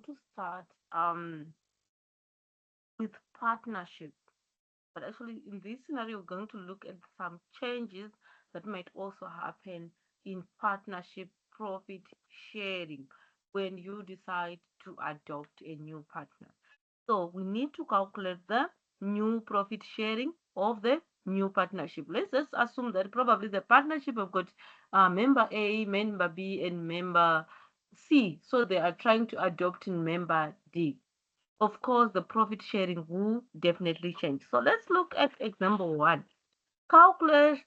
to start with partnership. But actually, in this scenario, we're going to look at some changes that might also happen in partnership profit sharing when you decide to adopt a new partner. So we need to calculate the new profit sharing of the new partnership. Let's just assume that probably the partnership have got member A, member B, and member C. So they are trying to adopt in member D. Of course, the profit sharing will definitely change. So let's look at example one. Calculate,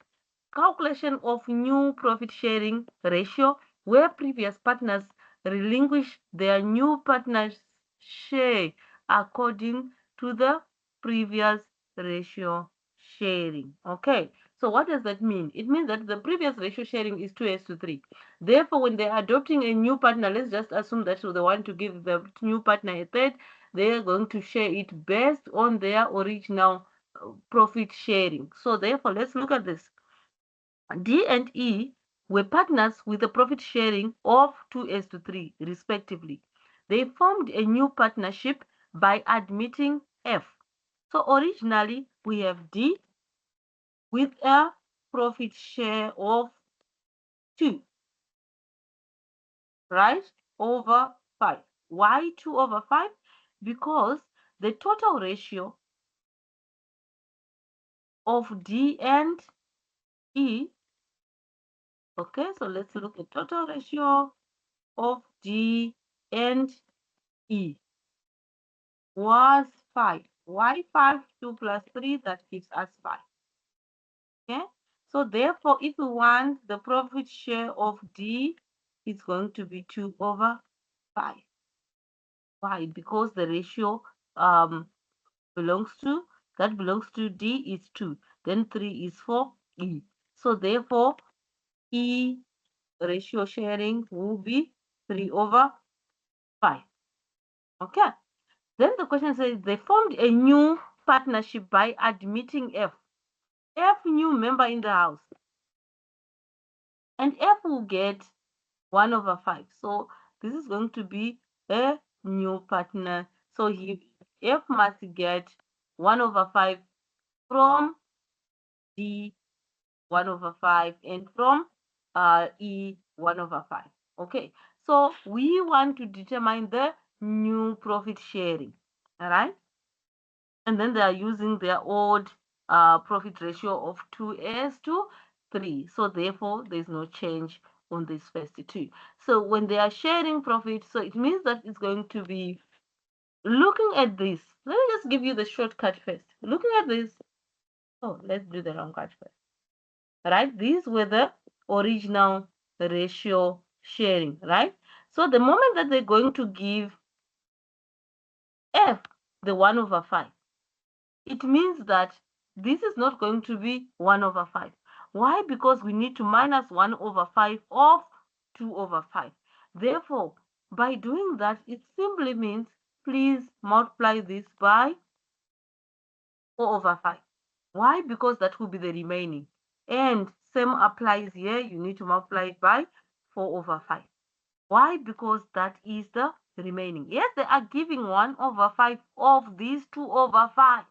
calculation of new profit sharing ratio where previous partners relinquish their new partner's share according to the previous ratio sharing. Okay, so what does that mean? It means that the previous ratio sharing is 2:3. Therefore, when they're adopting a new partner, let's just assume that they want to give the new partner a third, they're going to share it based on their original profit sharing. So therefore, let's look at this. D and E were partners with a profit sharing of 2:3 respectively. They formed a new partnership by admitting F. So originally we have D with a profit share of 2, right, over 5. Why 2 over 5? Because the total ratio of D and E, okay, so let's look at total ratio of D and E was 5. Why 5? 2 plus 3, that gives us 5. Okay? So therefore, if we want the profit share of D, it's going to be 2 over 5. Why? Because the ratio um, belongs to D is 2. Then 3 is for E. So therefore, E ratio sharing will be 3 over 5. Okay? Then the question says they formed a new partnership by admitting F. F new member in the house. And F will get 1 over 5. So this is going to be a new partner. So F must get 1 over 5 from D 1 over 5 and from E 1 over 5. Okay. So we want to determine the new profit sharing. All right. And then they are using their old profit ratio of 2:3. So therefore, there's no change on this first two. So when they are sharing profit, so it means that it's going to be looking at this. Let me just give you the shortcut first. Looking at this, oh, let's do the long cut first. Right? These were the original ratio sharing, right? So the moment that they're going to give F the 1 over 5, it means that this is not going to be 1 over 5. Why? Because we need to minus 1 over 5 of 2 over 5. Therefore, by doing that, it simply means please multiply this by 4 over 5. Why? Because that will be the remaining. And same applies here. You need to multiply it by 4 over 5. Why? Because that is the remaining. Yes, they are giving 1 over 5 of these 2 over 5.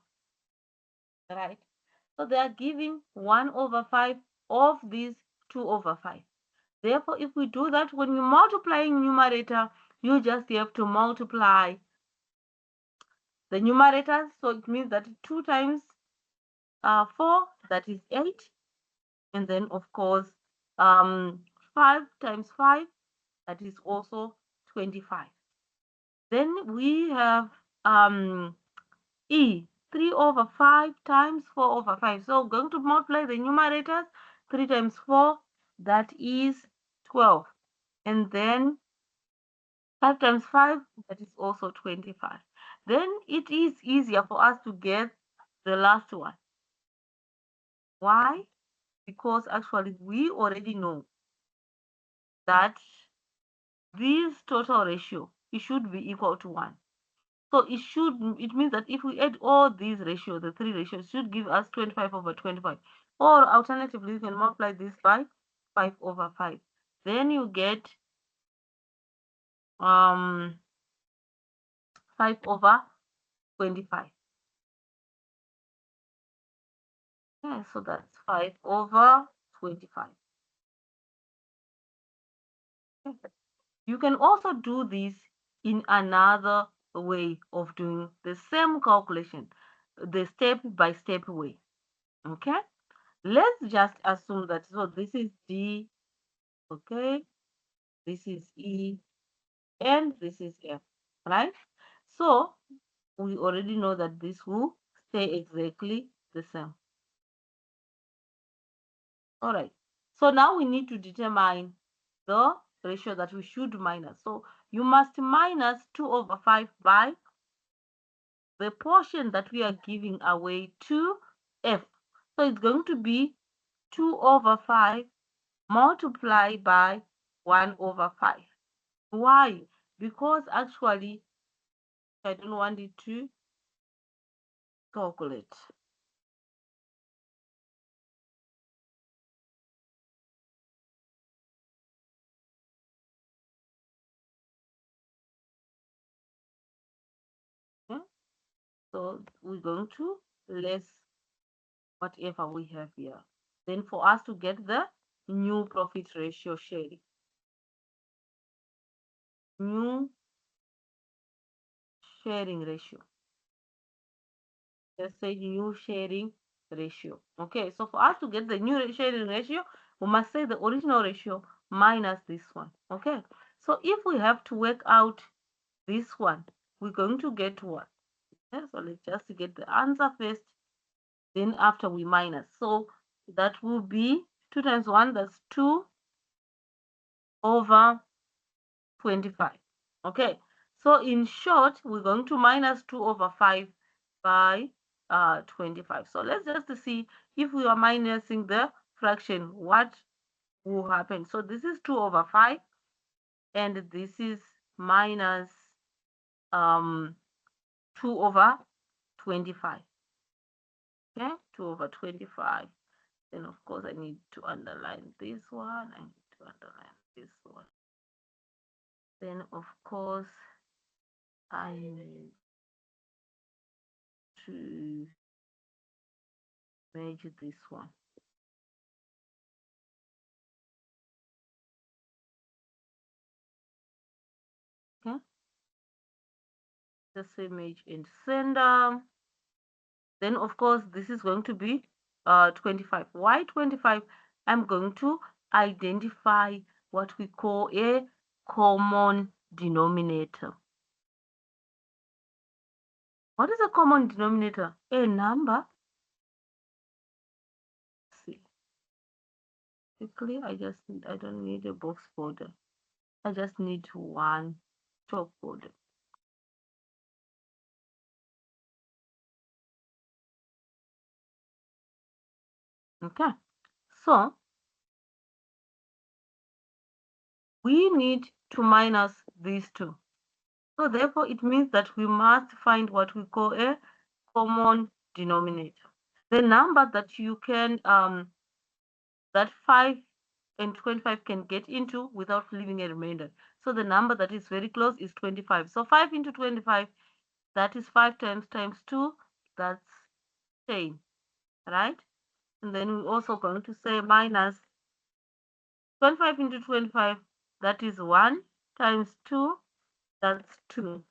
Right? So they are giving 1 over 5 of these 2 over 5. Therefore, if we do that, when we're multiplying numerator, you just have to multiply the numerators. So it means that 2 times 4, that is 8. And then, of course, 5 times 5, that is also 25. Then we have E, 3 over 5 times 4 over 5. So going to multiply the numerators, 3 times 4, that is 12. And then 5 times 5, that is also 25. Then it is easier for us to get the last one. Why? Because actually we already know that this total ratio, it should be equal to 1. So it means that if we add all these ratios, the three ratios, should give us 25 over 25. Or alternatively, you can multiply this by 5 over 5. Then you get 5 over 25. Okay, so that's 5 over 25. Okay. You can also do this in another way of doing the same calculation, the step-by-step way. Okay, let's just assume that, so this is D, okay, this is E, and this is F, right? So we already know that this will stay exactly the same. All right, so now we need to determine the ratio that we should minus. So you must minus 2 over 5 by the portion that we are giving away to F. So it's going to be 2 over 5 multiplied by 1 over 5. Why? Because actually, I don't want it to calculate. Okay? So we're going to less whatever we have here. Then for us to get the new profit ratio sharing. New sharing ratio. Let's say new sharing ratio. Okay, so for us to get the new sharing ratio, we must say the original ratio minus this one. Okay, so if we have to work out this one, we're going to get what? Okay, so let's just get the answer first, then after we minus. So that will be 2 times 1, that's 2 over 25. Okay, so in short, we're going to minus 2 over 5 by 25. So let's just see if we are minusing the fraction, what will happen. So this is 2 over 5, and this is minus 2 over 25. Okay, 2 over 25. Then of course I need to underline this one. I need to underline this one. Then of course I need to merge this one. Okay, the same image and sender. Then of course this is going to be 25. Why 25? I'm going to identify what we call a common denominator. What is a common denominator? A number. Let's see, quickly, I don't need a box border. I just need one chalk border. Okay, so we need to minus these two. So therefore, it means that we must find what we call a common denominator. The number that you can, that 5 and 25 can get into without leaving a remainder. So the number that is very close is 25. So 5 into 25, that is 5 times 2, that's 10, right? And then we're also going to say minus 25 into 25, that is 1 times 2, that's 2.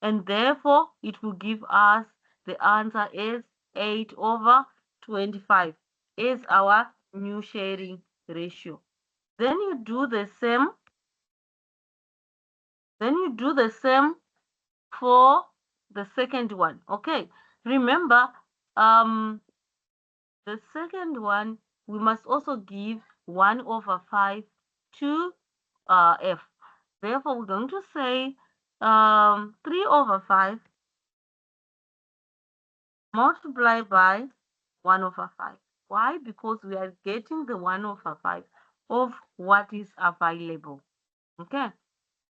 And therefore, it will give us the answer is 8 over 25 is our new sharing ratio. Then you do the same. Then you do the same for the second one. Okay. Remember, the second one, we must also give 1 over 5 to F. Therefore, we're going to say 3 over 5 multiplied by 1 over 5. Why? Because we are getting the 1 over 5 of what is available. Okay.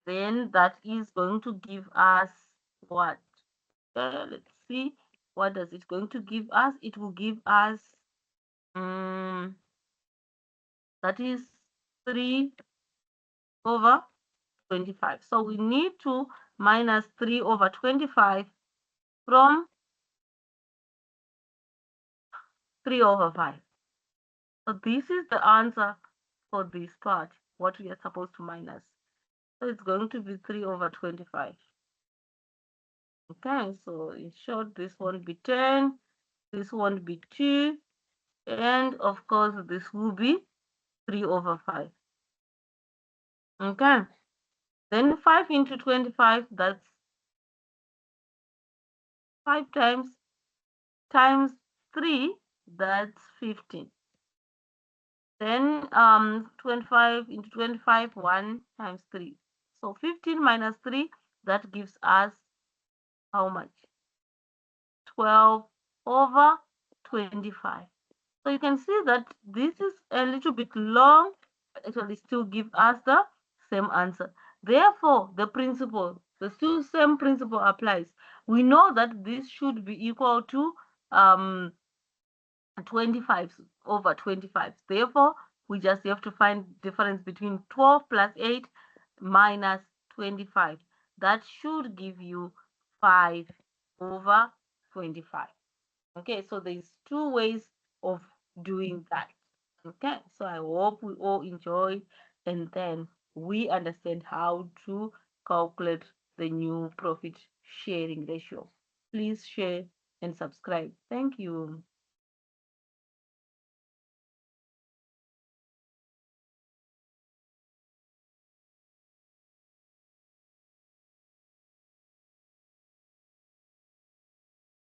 Then that is going to give us what? Let's see. What does it going to give us? It will give us that is 3 over 25. So we need to minus 3 over 25 from 3 over 5. So this is the answer for this part, what we are supposed to minus. So it's going to be 3 over 25. Okay, so in short, this won't be 10, this won't be 2, and of course, this will be 3 over 5. Okay, then 5 into 25, that's 5 times 3, that's 15. Then 25 into 25, 1 times 3. So 15 minus 3, that gives us how much? 12 over 25. So you can see that this is a little bit long, but actually still give us the same answer. Therefore, the still same principle applies. We know that this should be equal to 25 over 25. Therefore, we just have to find difference between 12 plus 8 minus 25. That should give you 5 over 25. Okay, so there's two ways of doing that. Okay, so I hope we all enjoy and then we understand how to calculate the new profit sharing ratio. Please share and subscribe. Thank you.